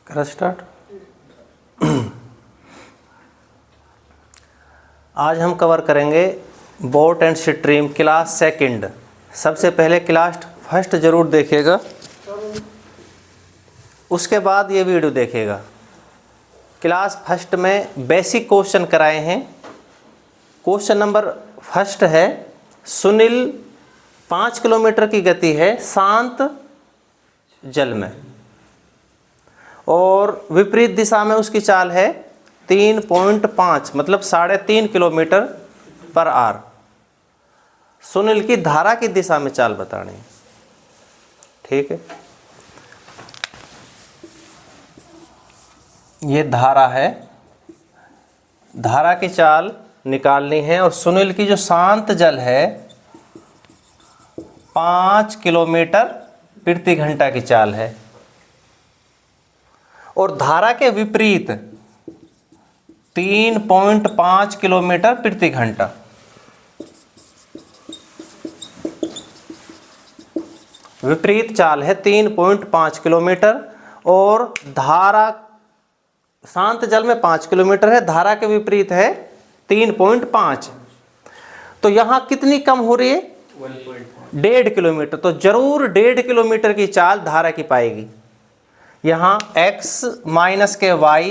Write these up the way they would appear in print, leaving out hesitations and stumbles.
करा स्टार्ट। आज हम कवर करेंगे boat and stream class second. सबसे पहले क्लास फर्स्ट जरूर देखिएगा, उसके बाद ये वीडियो देखिएगा। क्लास फर्स्ट में बेसिक क्वेश्चन कराए हैं। क्वेश्चन नंबर फर्स्ट है, सुनील 5 किलोमीटर की गति है शांत जल में और विपरीत दिशा में उसकी चाल है 3.5 मतलब 3.5 किलोमीटर पर आवर। सुनील की धारा की दिशा में चाल बतानी है। ठीक है, ये धारा है, धारा की चाल निकालनी है और सुनील की जो शांत जल है 5 किलोमीटर प्रति घंटा की चाल है और धारा के विपरीत 3.5 किलोमीटर प्रति घंटा। विपरीत चाल है 3.5 किलोमीटर और धारा शांत जल में 5 किलोमीटर है, धारा के विपरीत है 3.5। तो यहाँ कितनी कम हो रही है? 1.5 किलोमीटर। तो जरूर 1.5 किलोमीटर की चाल धारा की पाएगी। यहाँ x माइनस के y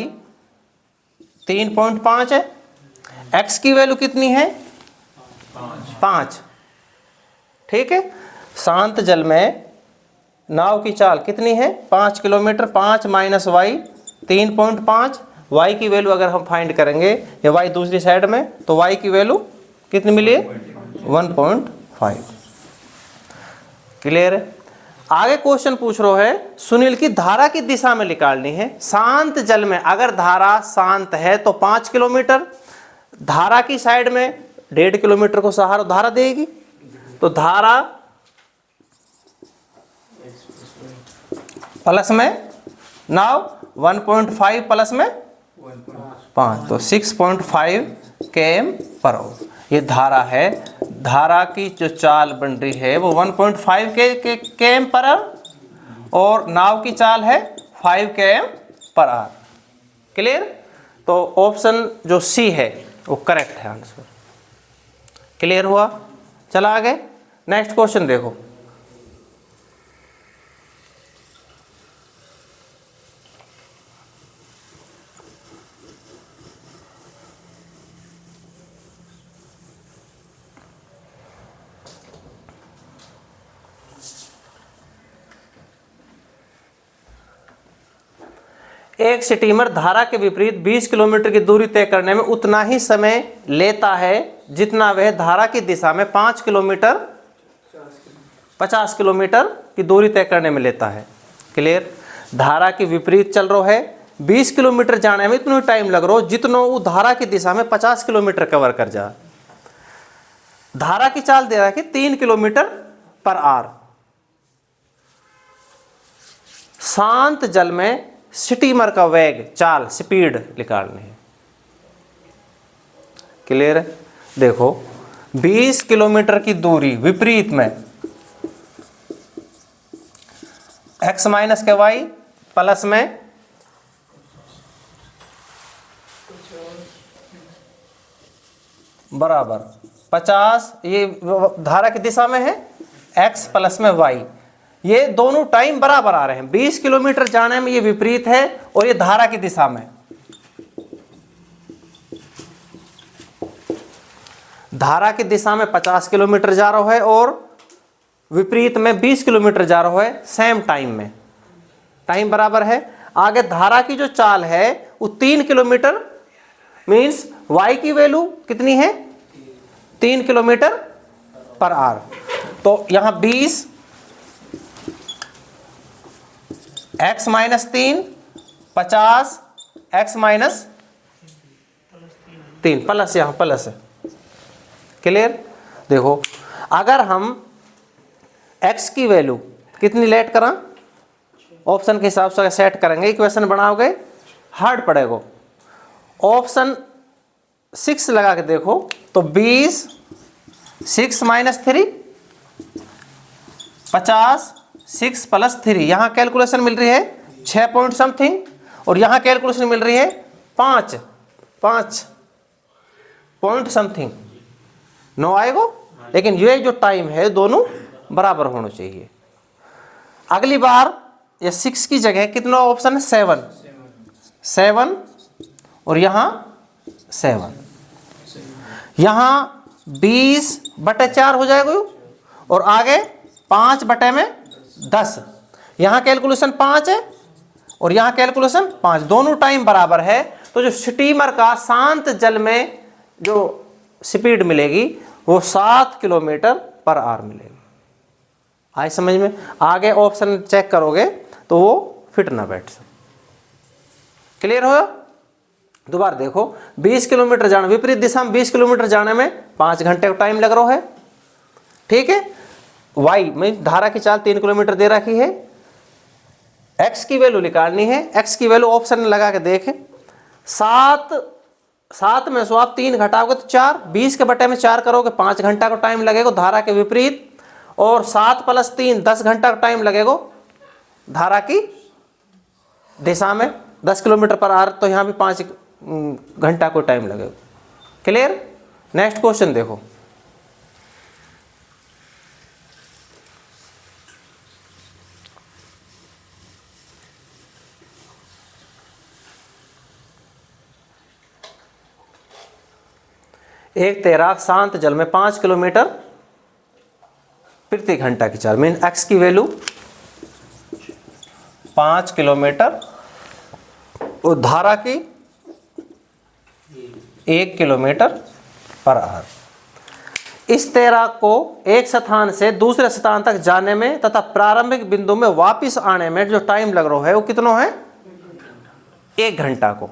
3.5 है, x की वैल्यू कितनी है? 5। ठीक है, शांत जल में नाव की चाल कितनी है? 5 किलोमीटर। 5 minus y 3.5। y की वैल्यू अगर हम फाइंड करेंगे, ये y दूसरी साइड में, तो y की वैल्यू कितनी मिली है? 1.5। क्लियर है? आगे क्वेश्चन पूछ रहा है, सुनील की धारा की दिशा में निकालनी है। शांत जल में अगर धारा शांत है तो 5 किलोमीटर, धारा की साइड में 1.5 किलोमीटर को सहारा धारा देगी। तो धारा प्लस में नाव 1.5 प्लस में 5, तो 6.5 km पर आवर ये धारा है। धारा की जो चाल बन रही है वो 1.5 km पर आवर और नाव की चाल है 5 km पर आवर। क्लियर? तो ऑप्शन जो सी है वो करेक्ट है आंसर। क्लियर हुआ? चला आगे, नेक्स्ट क्वेश्चन देखो। एक स्टीमर धारा के विपरीत 20 किलोमीटर की दूरी तय करने में उतना ही समय लेता है जितना वह धारा की दिशा में 50 किलोमीटर की दूरी तय करने में लेता है। क्लियर? धारा के विपरीत चल रहा है, 20 किलोमीटर जाने में इतना टाइम लग रहा हो जितना वो धारा की दिशा में 50 किलोमीटर कवर कर जा। धारा की चाल दे रहा है कि 3 किलोमीटर पर आवर। शांत जल में स्टीमर का वेग, चाल, स्पीड निकालनी है। क्लियर है? देखो 20 किलोमीटर की दूरी विपरीत में x माइनस के y प्लस में बराबर 50, ये धारा की दिशा में है, x प्लस में y, ये दोनों टाइम बराबर आ रहे हैं। 20 किलोमीटर जाने में ये विपरीत है और ये धारा की दिशा में। धारा की दिशा में 50 किलोमीटर जा रहा है और विपरीत में 20 किलोमीटर जा रहा है सेम टाइम में। टाइम बराबर है। आगे धारा की जो चाल है वो 3 किलोमीटर, मीन्स y की वैल्यू कितनी है? 3 किलोमीटर पर आवर। तो यहां 20 x minus 3 50 x minus 3 plus, यहां प्लस है। क्लियर? देखो अगर हम x की वैल्यू कितनी लेट करा, ऑप्शन के हिसाब से सेट करेंगे, इक्वेशन बनाओगे हार्ड पड़ेगा। ऑप्शन 6 लगा के देखो तो 20, 6 - 3 50, 6 + 3, यहाँ कैलकुलेशन मिल रही है 6 पॉइंट समथिंग, और यहाँ कैलकुलेशन मिल रही है 5 पॉइंट समथिंग। 9 आएगा, लेकिन ये जो टाइम है दोनों बराबर होना चाहिए। अगली बार ये 6 की जगह कितना ऑप्शन है, 7 और यहाँ 7, यहाँ 20/4 हो जाएगा और आगे 5/10। यहाँ कैलकुलेशन 5 है और यहाँ कैलकुलेशन 5, दोनों टाइम बराबर है। तो जो स्टीमर का शांत जल में जो स्पीड मिलेगी वो 7 km/h मिलेगी। आए समझ में? आगे ऑप्शन चेक करोगे तो वो फिट ना बैठ सके। क्लियर हो? दोबारा देखो, 20 किलोमीटर जाना, विपरीत दिशा में 20 किलोमीटर जाने में 5 घंटे का टाइम लग रहा है। ठीक है, वाई में धारा की चाल 3 किलोमीटर दे रखी है, एक्स की वैल्यू निकालनी है। एक्स की वैल्यू ऑप्शन लगा के देखें, 7 में से आप 3 घटाओगे तो 4, 20 के बटे में 4 करोगे 5 घंटा का टाइम लगेगा धारा के विपरीत, और 7 + 3 10 घंटा का टाइम लगेगा धारा की दिशा में 10 km/h, तो यहाँ भी 5 घंटा को टाइम लगेगा। क्लियर? नेक्स्ट क्वेश्चन देखो, एक तैराक शांत जल में 5 km/घंटा की चाल, मीन एक्स की वैल्यू 5 किलोमीटर और धारा की 1 km/h। इस तैराक को एक स्थान से दूसरे स्थान तक जाने में तथा प्रारंभिक बिंदु में वापस आने में जो टाइम लग रहा है वो कितना है, 1 घंटा को।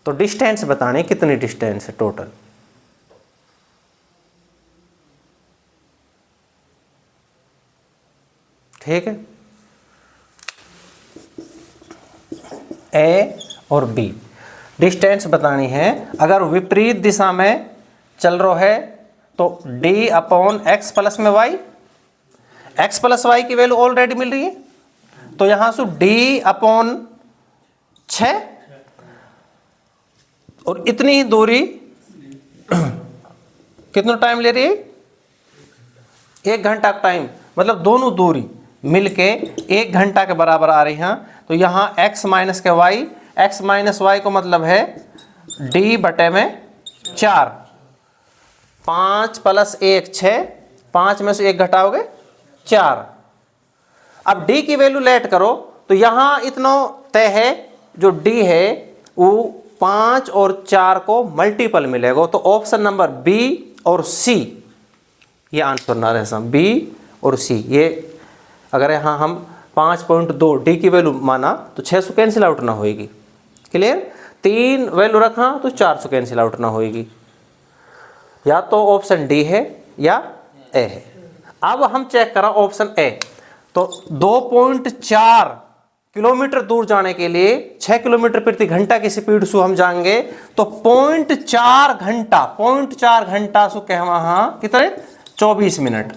तो डिस्टेंस बताने, कितनी डिस्टेंस है टोटल। ठीक है, ए और बी डिस्टेंस बतानी है। अगर विपरीत दिशा में चल रहा है तो d/x + में y, x + y की वैल्यू ऑलरेडी मिल रही है, तो यहां से d/6 और इतनी ही दूरी कितना टाइम ले रही है, 1 घंटा का टाइम, मतलब दोनों दूरी मिलके 1 घंटा के बराबर आ रही हैं। तो यहाँ x - y, x - y को मतलब है d/4, 5 + 1 6, 5 में से 1 घटाओगे 4। अब d की वैल्यू लेट करो तो यहाँ इतना तय है, जो d है वो 5 और 4 को मल्टीपल मिलेगा। तो ऑप्शन नंबर बी और सी ये आंसर ना रहे, बी और सी। ये अगर यहाँ हम 5.2 डी की वैल्यू माना तो 600 कैंसिल आउट ना होएगी। क्लियर? 3 वैल्यू रखा तो 400 कैंसिल आउट ना होएगी। या तो ऑप्शन डी है या ए है। अब हम चेक करा ऑप्शन ए, तो 2.4 किलोमीटर दूर जाने के लिए 6 km/घंटा की स्पीड से हम जाएंगे तो 0.4 घंटा सु कह वहां कितने 24 मिनट।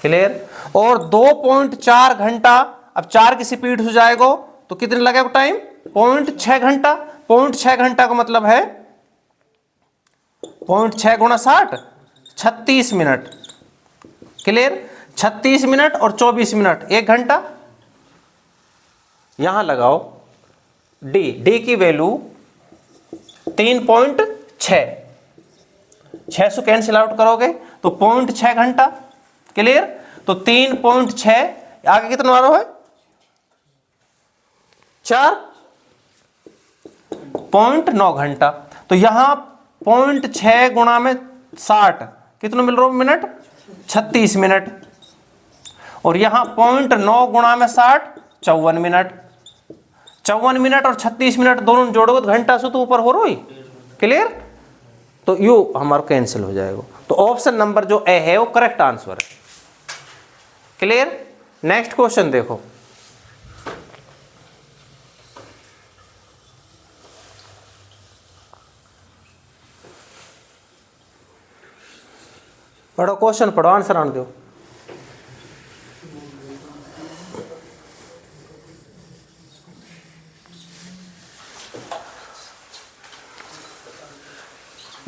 क्लियर? और 2.4 घंटा, अब 4 की स्पीड से जाएगा तो कितने लगेगा टाइम, 0.6 घंटा। 0.6 घंटा का मतलब है 0.6 × 60 36 मिनट। क्लियर? 36 मिनट और 24 मिनट 1 घंटा। यहां लगाओ डी की वैल्यू 3.6, 600 कैंसिल आउट करोगे तो 0.6 घंटा। क्लियर? तो 3.6 आगे कितना आ रहा है 4.9 घंटा। तो यहां 0.6 गुणा में 60 कितना मिल रहा है मिनट, 36 मिनट। और यहां 0.9 गुणा में 60 54 मिनट। 54 मिनट और 36 मिनट दोनों जोड़ोगे तो घंटा से तो ऊपर हो रही। क्लियर? तो यू हमारा कैंसिल हो जाएगा। तो ऑप्शन नंबर जो ए है वो करेक्ट आंसर है। क्लियर? नेक्स्ट क्वेश्चन देखो, पढ़ो क्वेश्चन, पढ़ो, आंसर आने दो।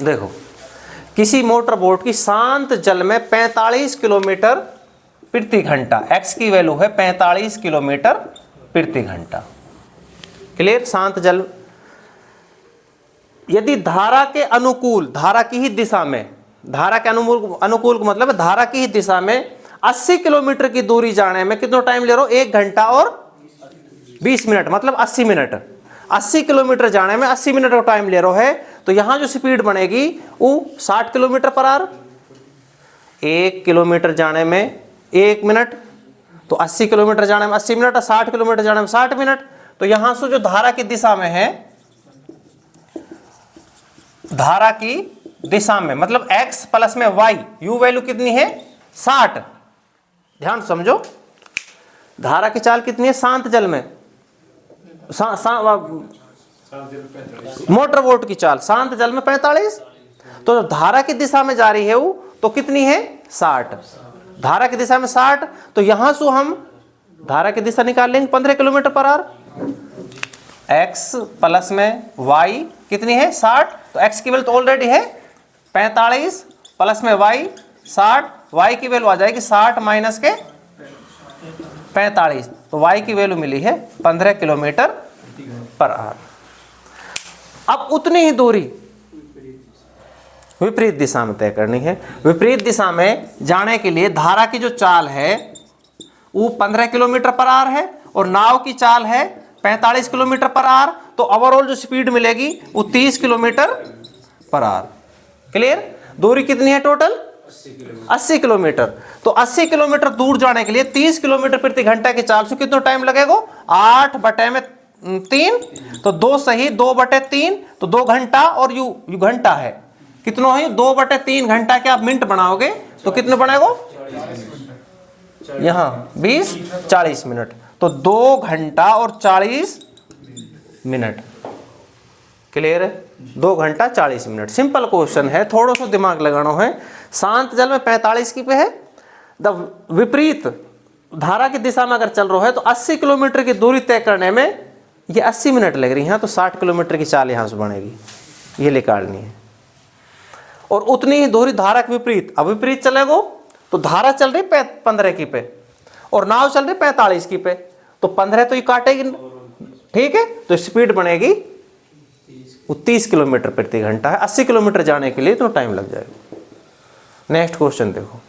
देखो, किसी मोटर बोट की शांत जल में 45 किलोमीटर प्रति घंटा, एक्स की वैल्यू है 45 किलोमीटर प्रति घंटा। क्लियर? शांत जल, यदि धारा के अनुकूल, धारा की ही दिशा में, धारा के अनुकूल का मतलब है धारा की ही दिशा में 80 किलोमीटर की दूरी जाने में कितना टाइम ले रहे हो? 1 घंटा और 20 मिनट, मतलब 80 मिनट। 80 किलोमीटर जाने में 80 मिनट का टाइम ले रहे है, तो यहां जो स्पीड बनेगी वो 60 किलोमीटर पर आवर। 1 किलोमीटर जाने में 1 मिनट, तो 80 किलोमीटर जाने में 80 मिनट, 60 किलोमीटर जाने में 60 मिनट। तो यहां से जो धारा की दिशा में है, धारा की दिशा में मतलब x प्लस में y, u वैल्यू कितनी है? 60। ध्यान समझो, धारा की चाल कितनी है शांत जल में? मोटर बोट की चाल शांत जल में 45। तो धारा की दिशा में जा रही है वो, तो कितनी है? 60। धारा की दिशा में 60, तो यहां से हम धारा की दिशा निकाल लेंगे 15 kilometre per hour. x plus में y कितनी है? 60। तो x की वैल्यू तो ऑलरेडी है 45 प्लस में y 60, y की वैल्यू आ जाएगी 60 माइनस के 45, तो y की वैल्यू मिली है 15 किलोमीटर पर आवर। अब उतनी ही दूरी विपरीत दिशा में तय करनी है। विपरीत दिशा में जाने के लिए धारा की जो चाल है वो 15 किलोमीटर पर आवर है और नाव की चाल है 45 किलोमीटर पर आवर, तो ओवरऑल जो स्पीड मिलेगी वो 30 किलोमीटर पर आवर। क्लियर? दूरी कितनी है टोटल? 80 किलोमीटर। तो 80 किलोमीटर दूर जाने के लिए 30 किलोमीटर प्रति घंटा की चाल से कितना टाइम लगेगा? 8/3, तो 2 सही 2/3, तो 2 घंटा, और यू घंटा है कितना है? 2/3 घंटा के आप मिनट बनाओगे तो कितने बनेगा? यहां 20-40 मिनट, तो 2 घंटा और 40 मिनट। क्लियर है? 2 घंटा 40 मिनट। सिंपल क्वेश्चन है, थोड़ा सा दिमाग लगाना है। शांत जल में 45 की पे है, द विपरीत धारा की दिशा में अगर चल रहा है तो 80 किलोमीटर की दूरी तय करने में ये 80 मिनट लग रही है, तो 60 किलोमीटर की चाल यहां से बनेगी, ये निकालनी है। और उतनी ही दूरी धारा के विपरीत, अब विपरीत चलेगो तो धारा चल रही 15 की पे और नाव चल रही 45 की पे, तो 15 तो ये काटेगी, ठीक है? तो स्पीड बनेगी वो 30 किलोमीटर प्रति घंटा है। 80 किलोमीटर जाने के लिए तो टाइम लग जाएगा। नेक्स्ट क्वेश्चन देखो,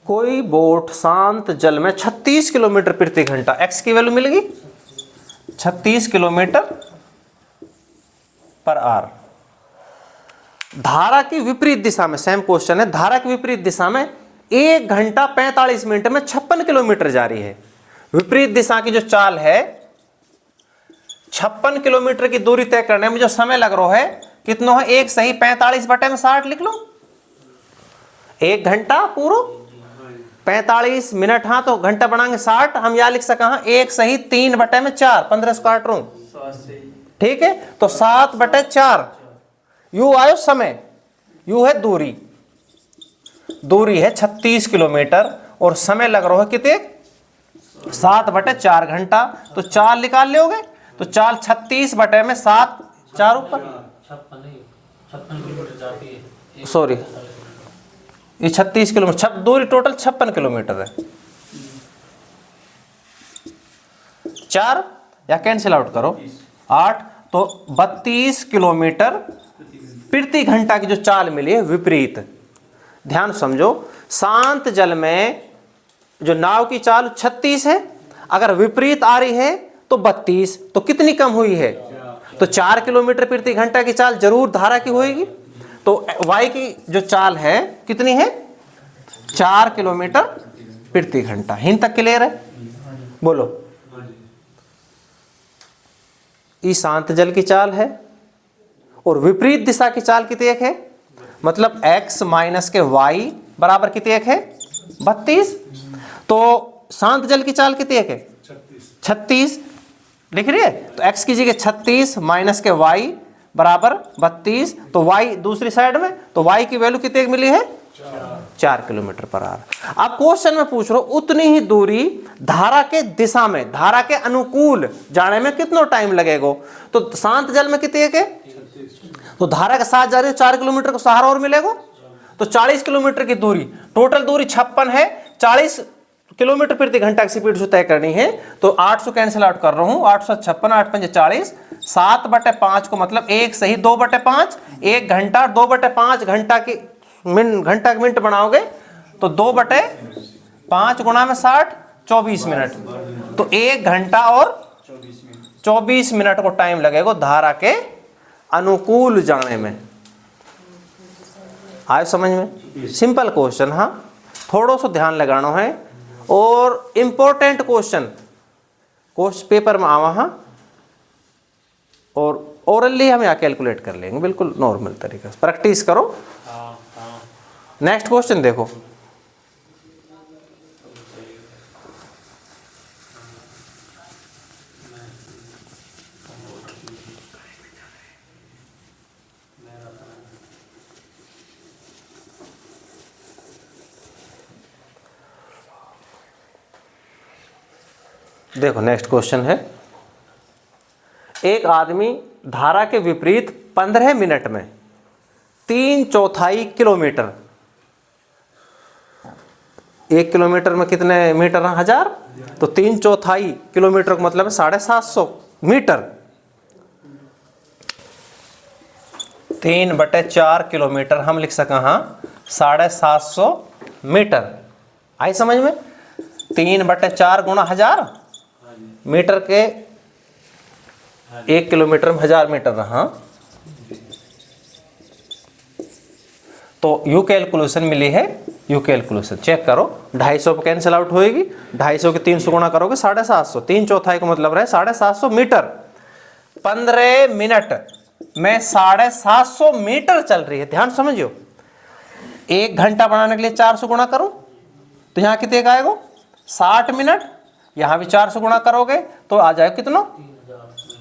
कोई बोट शांत जल में 36 किलोमीटर प्रति घंटा, एक्स की वैल्यू मिलेगी 36 किलोमीटर पर आवर, धारा की विपरीत दिशा में, सेम क्वेश्चन है, धारा की विपरीत दिशा में 1 घंटा 45 मिनट में 56 किलोमीटर जा रही है। विपरीत दिशा की जो चाल है 56 किलोमीटर की दूरी तय करने में जो समय लग रहा है कितना है? 1 सही 45/60 लिख लो, 1 घंटा पूरा 45 मिनट, हाँ तो घंटा बनाएंगे 60, हम यहां लिख सका 1 सही 3/4, 15 से काट रहा हूं, ठीक है? तो 7/4 यू आयो समय, यू है दूरी, दूरी है 36 किलोमीटर और समय लग रहा है कितने? 7/4 घंटा, तो 4 निकाल लोगे तो 4 36/7, 4 ऊपर 56 किलोमीटर जाती है, सॉरी ये 36 किलोमीटर, दूरी टोटल 56 किलोमीटर है। 4 या कैंसिल आउट करो 8, तो 32 किलोमीटर प्रति घंटा की जो चाल मिली है विपरीत। ध्यान समझो, शांत जल में जो नाव की चाल 36 है, अगर विपरीत आ रही है तो 32, तो कितनी कम हुई है? तो 4 किलोमीटर प्रति घंटा की चाल जरूर धारा की होगी। तो y की जो चाल है कितनी है? 4 किलोमीटर प्रति घंटा। हिंद तक क्लियर है? बोलो। ई शांत जल की चाल है और विपरीत दिशा की चाल कितनी एक है? मतलब x माइनस के y बराबर कितनी एक है? 32। तो शांत जल की चाल कितनी एक है? 36 लिख रही है। तो x की जगह 36 माइनस के y बराबर 32। तो y दूसरी साइड में, तो y की वैल्यू कितनी मिली है? 4 किलोमीटर पर आवर। अब क्वेश्चन में पूछ रहा हूं उतनी ही दूरी धारा के दिशा में, धारा के अनुकूल जाने में कितना टाइम लगेगा? तो शांत जल में कितनी है? तो धारा के साथ जा रही है 4 किलोमीटर को सहारा और मिलेगा, तो 40 किलोमीटर की दूरी, टोटल दूरी 56 है। 40 किलोमीटर प्रति घंटा की स्पीड से तय करनी है। तो 800 कैंसिल आउट कर रहा हूं, 856, 8 पंजे 40, 7/5 को मतलब 1 सही 2/5, 1 घंटा 2/5 घंटा की मिनट बनाओगे तो 2/5 गुणा में 60, 24 मिनट। तो 1 घंटा और 24 मिनट को टाइम लगेगा धारा के अनुकूल जाने में। आए समझ में? सिंपल क्वेश्चन, हाँ थोड़ा सा ध्यान लगाना है और इंपॉर्टेंट क्वेश्चन पेपर में आवा। हाँ, और ओरली हम यहाँ कैलकुलेट कर लेंगे बिल्कुल नॉर्मल तरीके से। प्रैक्टिस करो। नेक्स्ट क्वेश्चन देखो। देखो नेक्स्ट क्वेश्चन है, एक आदमी धारा के विपरीत 15 मिनट में 3/4 किलोमीटर, 1 किलोमीटर में कितने मीटर है? 1000। तो 3/4 किलोमीटर का मतलब है 750 मीटर। 3/4 किलोमीटर हम लिख सका, हाँ 750 मीटर। आई समझ में? 3/4 गुणा 1000 मीटर के 1 किलोमीटर में 1000 मीटर रहा। तो यू कैलकुलेशन मिली है, यू कैलकुलेशन चेक करो। 250 कैंसिल आउट होएगी, 250 के 300 गुणा करोगे 750, 3/4 का मतलब रहे 750 मीटर। 15 मिनट में 750 मीटर चल रही है। ध्यान समझियो, 1 घंटा बनाने के लिए 400 गुणा करो तो यहाँ कितने का आएगा? 60 मिनट। यहां भी 400 गुणा करोगे तो आ जाएगा कितना?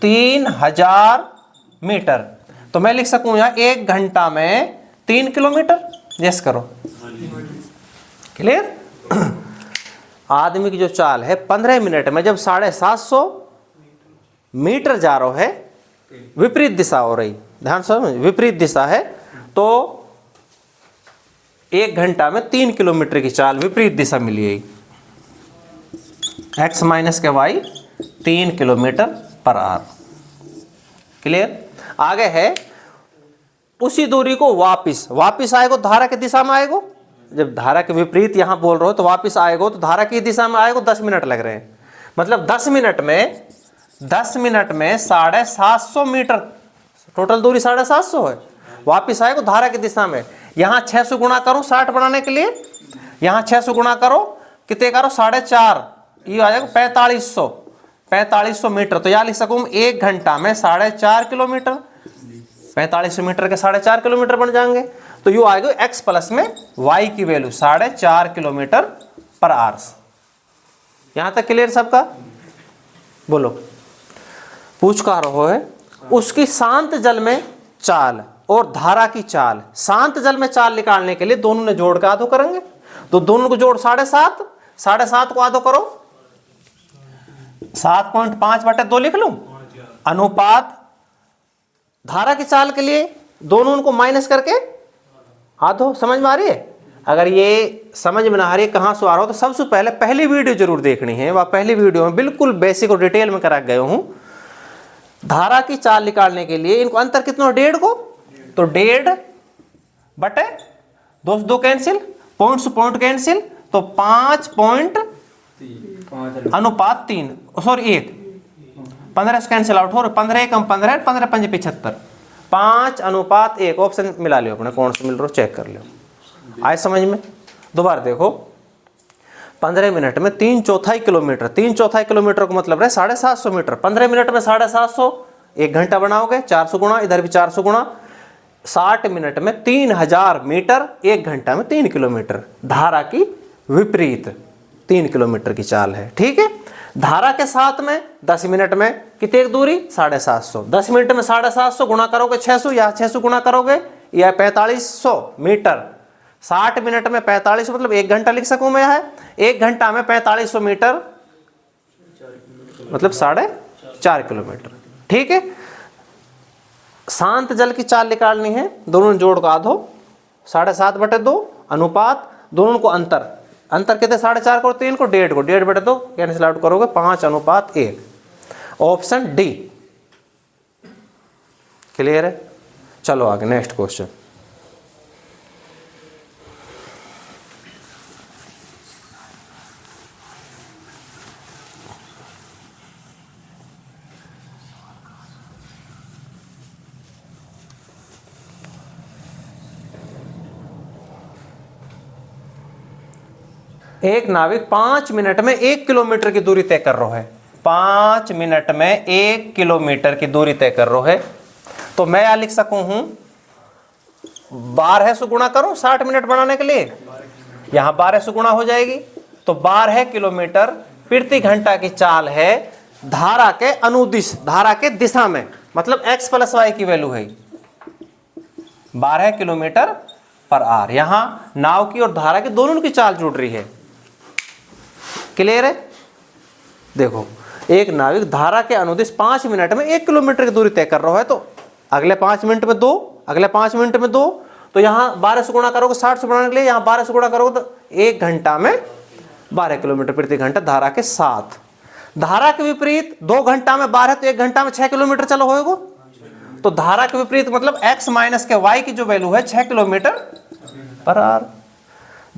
3000 मीटर। तो मैं लिख सकूं यहां 1 घंटा में 3 किलोमीटर। यस करो। क्लियर? आदमी की जो चाल है 15 मिनट में जब 750 मीटर जा रहा है, विपरीत दिशा हो रही, ध्यान समझ, विपरीत दिशा है, तो 1 घंटा में 3 किलोमीटर की चाल विपरीत दिशा मिली है। x माइनस के y 3 kilometre per hour. Clear? आगे है उसी दूरी को वापिस आएगा धारा की दिशा में आएगा। जब धारा के विपरीत यहां बोल रहे हो तो वापिस आएगा तो धारा की दिशा में आएगा। 10 मिनट लग रहे हैं, मतलब 10 मिनट में 750 मीटर, टोटल दूरी 750 है। वापिस आएगा धारा की दिशा में। यहां 600 गुणा करो 60 बनाने के लिए, यहां 600 गुणा करो कितने करो? 4.5, ये आ जाएगा 4500 मीटर। तो यहां लिख सकूं 1 घंटा में 4.5 किलोमीटर, 4500 मीटर के 4.5 किलोमीटर बन जाएंगे। तो यू आएगा x प्लस में y की वैल्यू 4.5 किलोमीटर पर आवर। यहां तक क्लियर सबका? बोलो। पूछ का रहो है उसकी शांत जल में चाल और धारा की चाल। शांत जल में चाल निकालने के लिए दोनों ने जोड़ का आधो करेंगे, तो दोनों को जोड़ 7.5 को आधो करो, 7.5/2 लिख लूं। अनुपात धारा की चाल के लिए दोनों उनको माइनस करके आधो। समझ में आ रही है? अगर ये समझ में ना आ रही है कहां से आ रहा हो तो सबसे पहले पहली वीडियो जरूर देखनी है। वह पहली वीडियो में बिल्कुल बेसिक और डिटेल में करा गया हूं। धारा की चाल निकालने के लिए इनको अंतर कितना? 1.5 को, तो 1.5 2 कैंसिल, पॉइंट से पॉइंट कैंसिल, तो 5.3 अनुपात 3, सॉरी 1, 15 से कैंसिल आउट हो रहा, 15 कम 15, 15 पंजे 75, 5:1। ऑप्शन मिला लियो अपने, कौन सा मिल रहा चेक कर लियो। आए समझ में? दोबारा देखो, 15 मिनट में 3/4 किलोमीटर, 3/4 किलोमीटर का मतलब है 750 मीटर। 15 मिनट में 750, 1 घंटा बनाओगे 400 गुणा, इधर भी 400 गुणा, 60 मिनट में 3000 मीटर, 1 घंटा में 3 किलोमीटर। धारा की विपरीत 3 किलोमीटर की चाल है, ठीक है। धारा के साथ में 10 मिनट में कितनी दूरी? 750। 10 मिनट में 750 गुणा करोगे 600, या 600 गुणा करोगे या 4500 मीटर। 60 मिनट में 4500 मतलब 1 घंटा लिख सकूं मैं यहाँ, 1 घंटा में 4500 मीटर मतलब 4.5 किलोमीटर, ठीक है। शांत जल की चाल निकालनी है, दोनों जोड़ को आधो, 7.5/2 अनुपात, दोनों को अंतर कितने? 4.5 को 3 को 1.5 को 1.5/2 कैंसिल आउट करोगे 5:1। ऑप्शन डी क्लियर है। चलो आगे नेक्स्ट क्वेश्चन। एक नाविक 5 मिनट में 1 किलोमीटर की दूरी तय कर रहा है। 5 मिनट में 1 किलोमीटर की दूरी तय कर रहा है, तो मैं यहां लिख सकूं हूं 12 से गुणा करूं 60 मिनट बनाने के लिए, यहां 12 से गुणा हो जाएगी, तो 12 किलोमीटर प्रति घंटा की चाल है धारा के अनुदिश, धारा के दिशा में, मतलब x + y की वैल्यू है 12 किलोमीटर पर आवर। यहां नाव की और धारा की दोनों की चाल जुड़ रही है, क्लियर है। देखो, एक नाविक धारा के अनुदिश 5 मिनट में 1 किलोमीटर की दूरी तय कर रहा है, तो अगले 5 मिनट में 2, अगले 5 मिनट में 2, तो यहां 12 से गुणा करोगे 60 से बनाने के लिए, यहां 12 से गुणा करोगे तो 1 घंटा में 12 किलोमीटर प्रति घंटा धारा के साथ। धारा के विपरीत 2 घंटा में 12 तो 1 घंटा में 6 किलोमीटर चलो होएगा, तो धारा के विपरीत मतलब x माइनस के y की जो वैल्यू है 6 किलोमीटर पर आवर।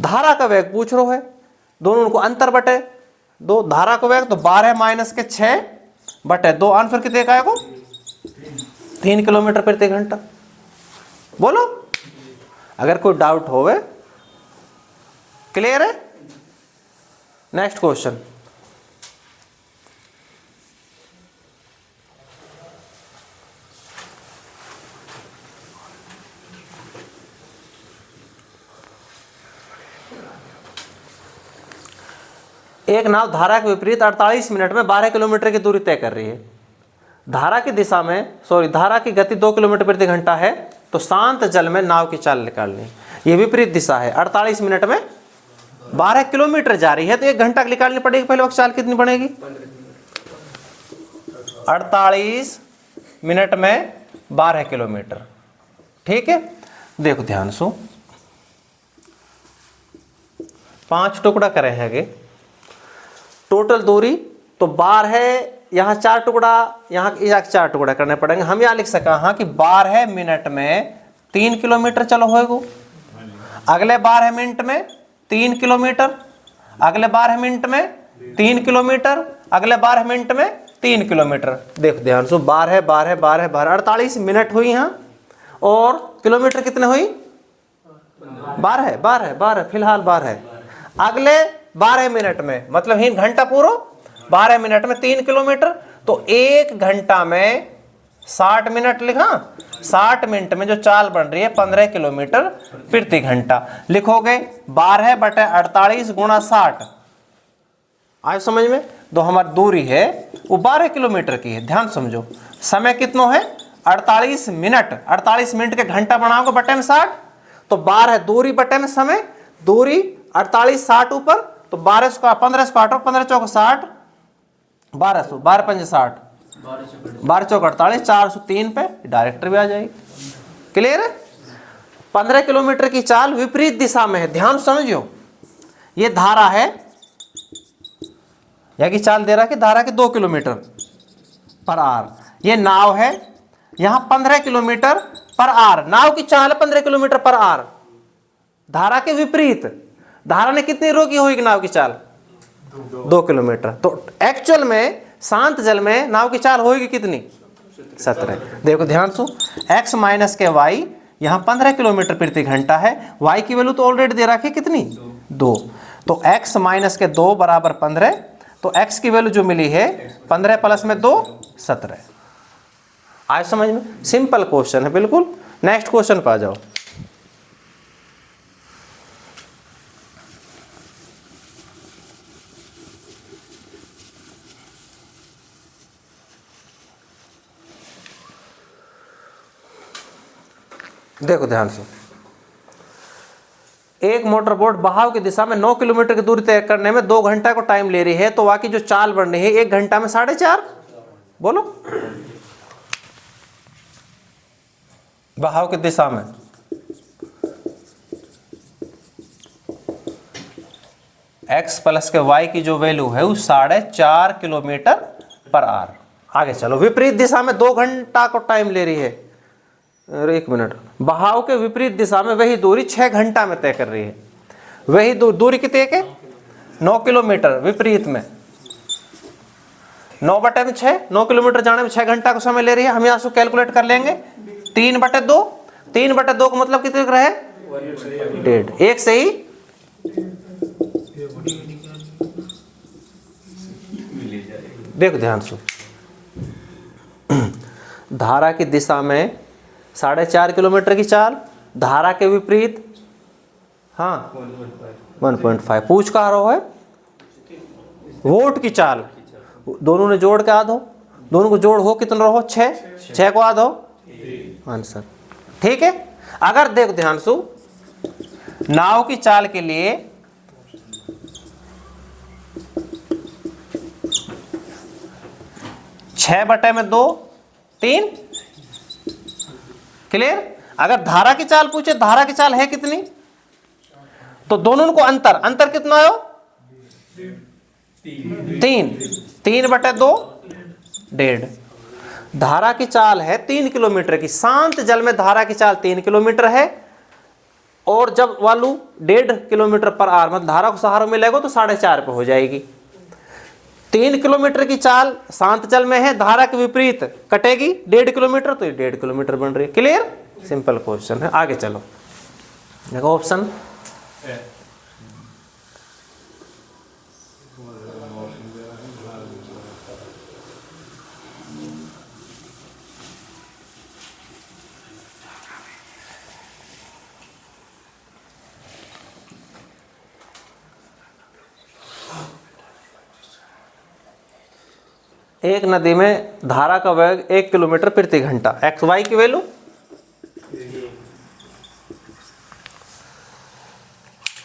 धारा का वेग पूछ रहा है, दोनों को अंतर बटे 2, धारा का वेग तो 12 माइनस के 6 बटे 2, आंसर कितने का आएगा? 3 किलोमीटर प्रति घंटा। बोलो, अगर कोई डाउट होवे, क्लियर है। Next question. एक नाव धारा के विपरीत 48 मिनट में 12 किलोमीटर की दूरी तय कर रही है। धारा की दिशा में, धारा की गति 2 किलोमीटर प्रति घंटा है, तो शांत जल में नाव की चाल निकालनी। ये विपरीत दिशा है, 48 मिनट में 12 किलोमीटर जा रही है, तो 1 घंटा निकालनी पड़ेगी। पहले वक्त चाल कितनी बनेगी? 48 मिनट में 12 किलोमीटर, ठीक है। देखो ध्यान से, 5 टुकड़ा करे हैं, टोटल दूरी तो 12 है, यहाँ 4 टुकड़ा, यहाँ 4 टुकड़ा करने पड़ेंगे। हम यहाँ लिख सका हाँ कि 12 मिनट में 3 किलोमीटर चलो होएगो, अगले 12 मिनट में 3 किलोमीटर, अगले 12 मिनट में 3 किलोमीटर, अगले 12 मिनट में 3 किलोमीटर। देखो ध्यान से, 12 12 12 12 48 मिनट हुई यहाँ, और किलोमीटर कितने हुई? 12 12 12, फिलहाल 12। अगले 12 मिनट में मतलब ही घंटा पूरा, 12 मिनट में 3 किलोमीटर, तो 1 घंटा में 60 मिनट लिखा, 60 मिनट में जो चाल बन रही है 15 किलोमीटर प्रति घंटा। लिखोगे 12 बटे 48 गुणा 60, आए समझ में? तो हमारी दूरी है वो 12 किलोमीटर की है। ध्यान समझो, समय कितना है? 48 मिनट, 48 मिनट के घंटा बनाओगे बटे में 60, तो 12 दूरी बटे में समय, दूरी 48 60 ऊपर, तो 12 से 15 से काटो, 15 चौक 60, 1200, 12 पंजे 60, 12 चौक 48, 403 पे डायरेक्टर भी आ जाएगी। क्लियर है? 15 किलोमीटर की चाल विपरीत दिशा में है, ध्यान समझियो। ये धारा है, या की चाल दे रहा है कि धारा के 2 किलोमीटर पर आवर। ये नाव है, यहां 15 किलोमीटर पर आवर, नाव की चाल है 15 किलोमीटर पर आवर। धारा के विपरीत, धारा ने कितनी रोकी होगी नाव की चाल? 2 किलोमीटर। तो एक्चुअल में शांत जल में नाव की चाल होगी कितनी? 17। देखो ध्यान से, x माइनस के y यहाँ 15 किलोमीटर प्रति घंटा है, y की वैल्यू तो ऑलरेडी दे रखी है कितनी? 2। तो x माइनस के 2 बराबर 15, तो x की वैल्यू जो मिली है 15 प्लस में 2 17। आए समझ में? सिंपल क्वेश्चन है बिल्कुल। नेक्स्ट क्वेश्चन पे आ जाओ। देखो ध्यान से, एक मोटर बोट बहाव की दिशा में 9 किलोमीटर की दूरी तय करने में 2 घंटा को टाइम ले रही है, तो वहां की जो चाल बन रही है 1 घंटा में 4.5। बोलो, बहाव की दिशा में x प्लस के y की जो वैल्यू है वो 4.5 किलोमीटर पर आवर। आगे चलो, विपरीत दिशा में 2 घंटा को टाइम ले रही है। अरे 1 मिनट, बहाव के विपरीत दिशा में वही दूरी 6 घंटा में तय कर रही है। वही दूरी कितनी है? 9 किलोमीटर। विपरीत में 9/6, 9 किलोमीटर जाने में 6 घंटा का समय ले रही है। हम यहाँ से कैलकुलेट कर लेंगे 3/2। 3/2 का मतलब कितने का है? 1.5। एक से ही देखो ध्यान से, धारा की दिशा में 4.5 किलोमीटर की चाल, धारा के विपरीत 1.5। पूछ कहा रहा है वोट की चाल, दोनों ने जोड़ के आधो, दोनों को जोड़ हो कितना रहो? 6 को आधो आंसर। ठीक है। अगर देखो ध्यान से, नाव की चाल के लिए 6/2 3। क्लियर? अगर धारा की चाल पूछे, धारा की चाल है कितनी, तो दोनों को अंतर कितना है? 3। 3/2 1.5। धारा की चाल है 3 किलोमीटर की। शांत जल में धारा की चाल 3 किलोमीटर है, और जब वालू 1.5 किलोमीटर पर आवर मतलब धारा को सहारा मिलेगा तो 4.5 पे हो जाएगी। 3 किलोमीटर की चाल शांत जल में है, धारा के विपरीत कटेगी 1.5 किलोमीटर, तो ये 1.5 किलोमीटर बन रही है। क्लियर? सिंपल क्वेश्चन है। आगे चलो, देखो ऑप्शन। एक नदी में धारा का वेग 1 किलोमीटर प्रति घंटा, एक्स वाई की वैल्यू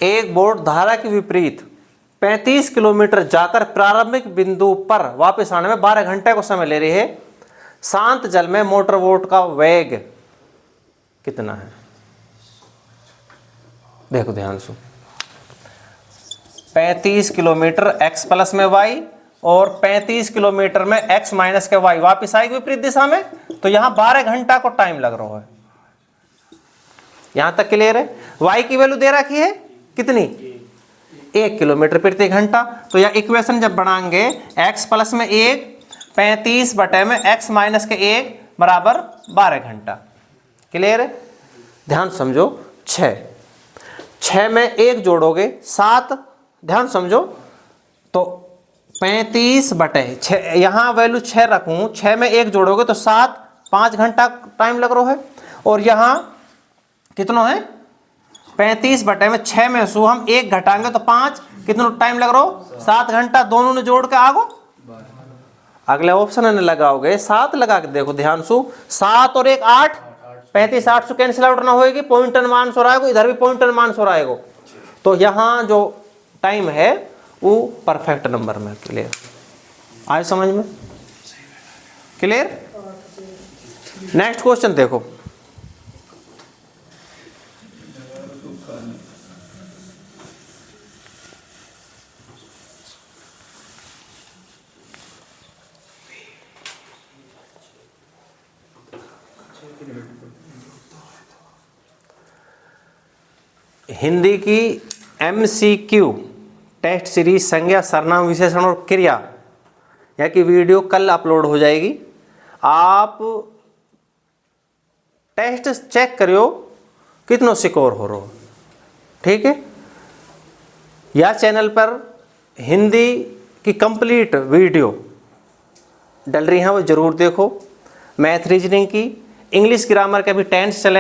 एक बोट धारा के विपरीत 35 किलोमीटर जाकर प्रारंभिक बिंदु पर वापस आने में 12 घंटे को समय ले रही है। शांत जल में मोटर बोट का वेग कितना है? देखो ध्यान से, 35 किलोमीटर x प्लस में y और 35 किलोमीटर में x माइनस के y वापिस आएगी विपरीत दिशा में, तो यहां 12 घंटा को टाइम लग रहा है। यहां तक क्लियर है? y की वैल्यू दे रखी है कितनी? 1 किलोमीटर प्रति घंटा। तो यह इक्वेशन जब बनाएंगे x प्लस में 1 35 बटे में x माइनस के 1 बराबर 12 घंटा। क्लियर है? ध्यान समझो, 6 में 1 जोड़ोगे 7। ध्यान समझो, तो 35 बटे 6, यहाँ वैल्यू 6 रखूँ, 6 में 1 जोड़ोगे तो 7, 5 घंटा टाइम लग रहा है। और यहाँ कितना है? 35 बटे में 6 में से हम 1 घटाएंगे तो 5, कितना टाइम लग रहा हो? 7 घंटा। दोनों ने जोड़ के आगो अगले ऑप्शन में लगाओगे 7 लगा के देखो ध्यान से, 7 और 1 8, 35 8 से कैंसिल आउट ना होएगी, पॉइंटर मान सो रहेगा, इधर भी पॉइंटर मान सो रहेगा, तो यहाँ जो टाइम है वो परफेक्ट नंबर में। क्लियर? आए समझ में? क्लियर? नेक्स्ट क्वेश्चन देखो, हिंदी की MCQ टेस्ट सीरीज संज्ञा, सर्वनाम, विशेषण और क्रिया यह की वीडियो कल अपलोड हो जाएगी। आप टेस्ट चेक करियो कितनो सिकोर हो रहा, ठीक है। या चैनल पर हिंदी की कंप्लीट वीडियो डल रही हैं, वो ज़रूर देखो। मैथ रीजनिंग की, इंग्लिश ग्रामर के भी टेंस चल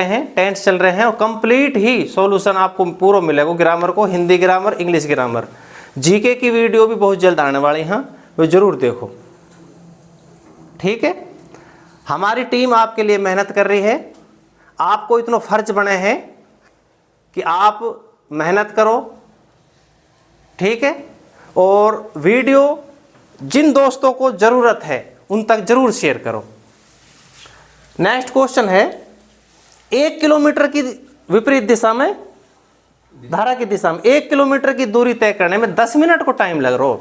रहे हैं और कंप्लीट ही सॉल्यूशन आपको पूरा मिलेगा ग्रामर को, Hindi grammar, English grammar. GK की वीडियो भी बहुत जल्द आने वाली हैं, वो ज़रूर देखो, ठीक है। हमारी टीम आपके लिए मेहनत कर रही है, आपको इतना फर्ज बने हैं कि आप मेहनत करो, ठीक है। और वीडियो जिन दोस्तों को ज़रूरत है उन तक जरूर शेयर करो। नेक्स्ट क्वेश्चन है, 1 किलोमीटर की विपरीत दिशा में, धारा की दिशा में 1 किलोमीटर की दूरी तय करने में 10 मिनट को टाइम लग रहा।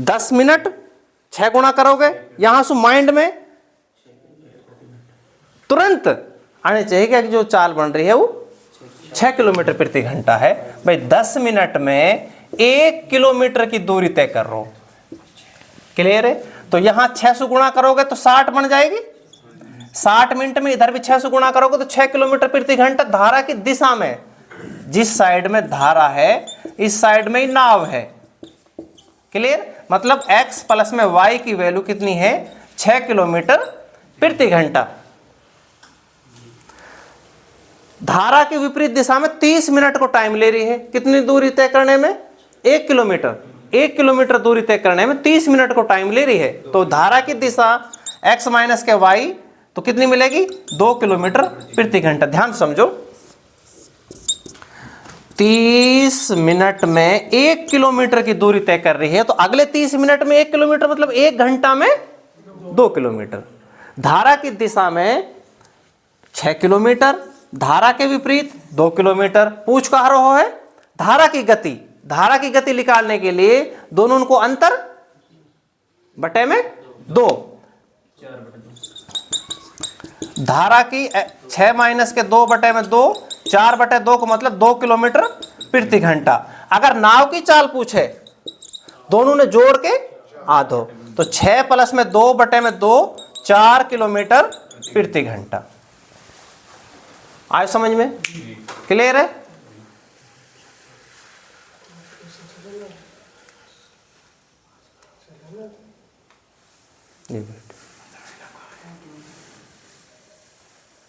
10 मिनट 6 गुणा करोगे, यहां से माइंड में तुरंत आने चाहिए कि जो चाल बन रही है वो 6 किलोमीटर प्रति घंटा है। भाई 10 मिनट में 1 किलोमीटर की दूरी तय कर रहा हूं, क्लियर है। तो यहां 6 से गुणा करोगे तो 60 बन जाएगी, 60 मिनट में इधर भी 6 से गुणा करोगे तो 6 किलोमीटर प्रति घंटा। धारा की दिशा में, जिस साइड में धारा है इस साइड में ही नाव है, क्लियर। मतलब x प्लस में y की वैल्यू कितनी है, 6 किलोमीटर प्रति घंटा। धारा की विपरीत दिशा में 30 मिनट को टाइम ले रही है, कितनी दूरी तय करने में, 1 किलोमीटर। 1 किलोमीटर दूरी तय करने में 30 मिनट को टाइम ले रही है। तो धारा की दिशा x माइनस के y तो कितनी मिलेगी, 2 किलोमीटर प्रति घंटा। ध्यान समझो, 30 मिनट में 1 किलोमीटर की दूरी तय कर रही है, तो अगले 30 मिनट में 1 किलोमीटर मतलब 1 घंटा में 2 किलोमीटर। धारा की दिशा में 6 किलोमीटर, धारा के विपरीत 2 किलोमीटर। पूछ कह रहा है धारा की गति, धारा की गति निकालने के लिए दोनों को अंतर बटे में 2, धारा की 6 माइनस के 2 बटे में 2, 4 बटे 2 को मतलब 2 किलोमीटर प्रति घंटा। अगर नाव की चाल पूछे दोनों ने जोड़ के आधो, तो 6 प्लस में 2 बटे में 2, 4 किलोमीटर प्रति घंटा। आए समझ में, क्लियर है।